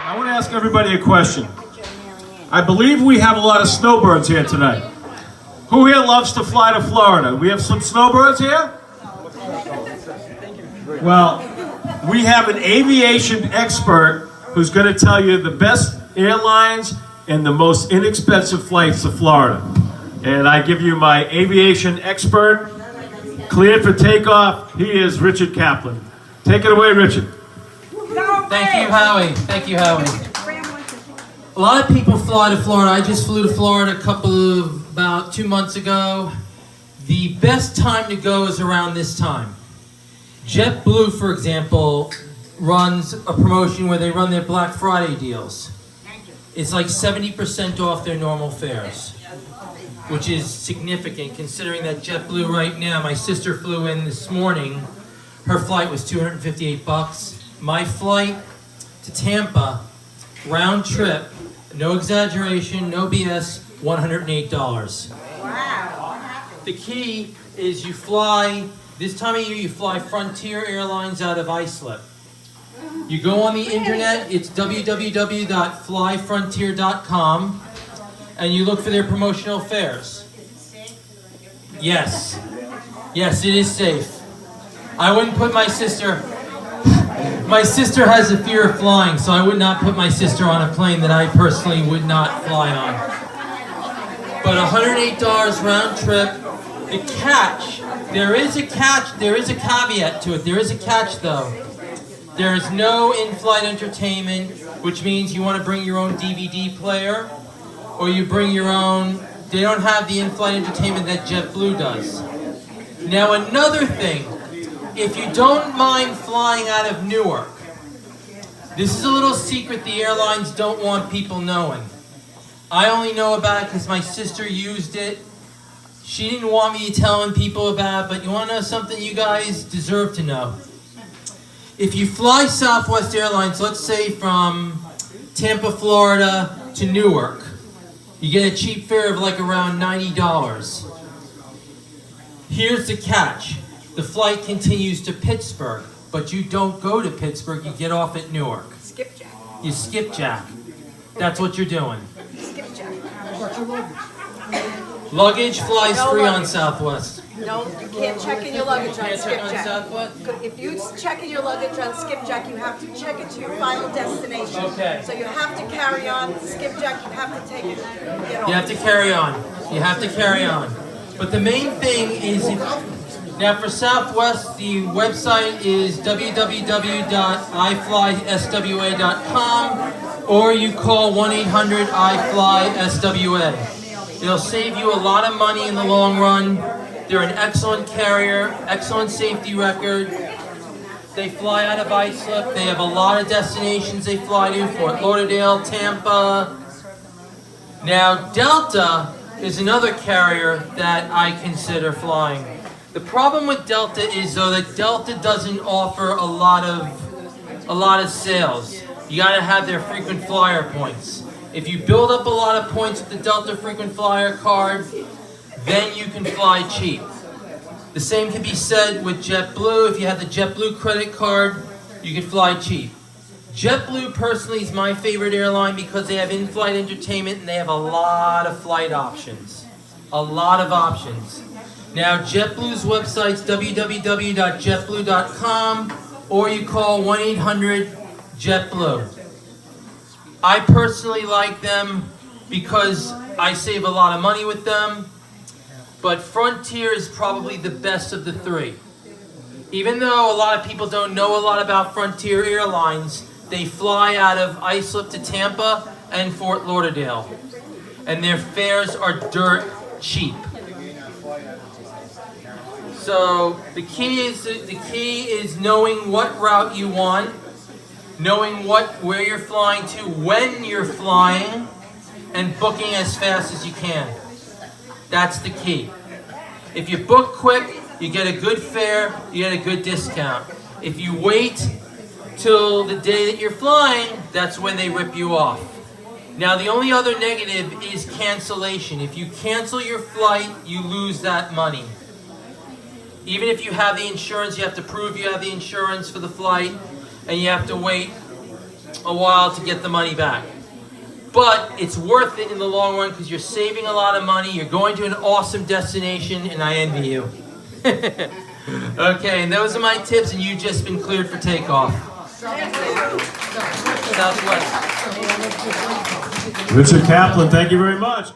I want to ask everybody a question. I believe we have a lot of snowbirds here tonight. Who here loves to fly to Florida? We have some snowbirds here? Well, we have an aviation expert who's going to tell you the best airlines and the most inexpensive flights to Florida. And I give you my aviation expert, cleared for takeoff. He is Richard Kaplan. Take it away, Richard. Thank you, Howie. Thank you, Howie. A lot of people fly to Florida. I just flew to Florida about 2 months ago. The best time to go is around this time. JetBlue, for example, runs a promotion where they run their Black Friday deals. It's like 70% off their normal fares, which is significant considering that JetBlue right now, my sister flew in this morning, her flight was $258. My flight to Tampa, round trip, no exaggeration, no BS, $108. Wow. The key is you fly, this time of year you fly Frontier Airlines out of Islip. You go on the internet, it's www.flyfrontier.com, and you look for their promotional fares. Yes. Yes, it is safe. I wouldn't put my sister has a fear of flying, so I would not put my sister on a plane that I personally would not fly on. But $108 round trip. The catch, there is a caveat to it. There is a catch though. There is no in-flight entertainment, which means you want to bring your own DVD player, or you bring your own. They don't have the in-flight entertainment that JetBlue does. Now another thing, if you don't mind flying out of Newark, this is a little secret the airlines don't want people knowing. I only know about it because my sister used it. She didn't want me telling people about it, but you want to know something you guys deserve to know? If you fly Southwest Airlines, let's say from Tampa, Florida to Newark, you get a cheap fare of like around $90. Here's the catch. The flight continues to Pittsburgh, but you don't go to Pittsburgh, you get off at Newark. Skipjack. You skipjack. That's what you're doing. Skipjack. Luggage flies No free on luggage. Southwest. No, you can't check in your luggage on Can't check on Skipjack. Southwest? If you check in your luggage on Skipjack, you have to check it to your final destination. Okay. So you have to carry on. Skipjack, you have to take it. Get off. You have to carry on. You have to carry on. But the main thing is, now for Southwest, the website is www.iflyswa.com, or you call 1-800-IFLY-SWA. It'll save you a lot of money in the long run. They're an excellent carrier, excellent safety record. They fly out of Islip. They have a lot of destinations they fly to, Fort Lauderdale, Tampa. Now, Delta is another carrier that I consider flying. The problem with Delta is though that Delta doesn't offer a lot of sales. You gotta have their frequent flyer points. If you build up a lot of points with the Delta frequent flyer card, then you can fly cheap. The same can be said with JetBlue. If you have the JetBlue credit card, you can fly cheap. JetBlue personally is my favorite airline because they have in-flight entertainment and they have a lot of flight options. A lot of options. Now, JetBlue's website's www.jetblue.com, or you call 1-800-JetBlue. I personally like them because I save a lot of money with them, but Frontier is probably the best of the three. Even though a lot of people don't know a lot about Frontier Airlines, they fly out of Islip to Tampa and Fort Lauderdale, and their fares are dirt cheap. So the key is knowing what route you want, knowing where you're flying to, when you're flying, and booking as fast as you can. That's the key. If you book quick, you get a good fare, you get a good discount. If you wait till the day that you're flying, that's when they rip you off. Now the only other negative is cancellation. If you cancel your flight, you lose that money. Even if you have the insurance, you have to prove you have the insurance for the flight, and you have to wait a while to get the money back. But it's worth it in the long run because you're saving a lot of money, you're going to an awesome destination, and I envy you. Okay, and those are my tips, and you've just been cleared for takeoff. Southwest. Richard Kaplan, thank you very much.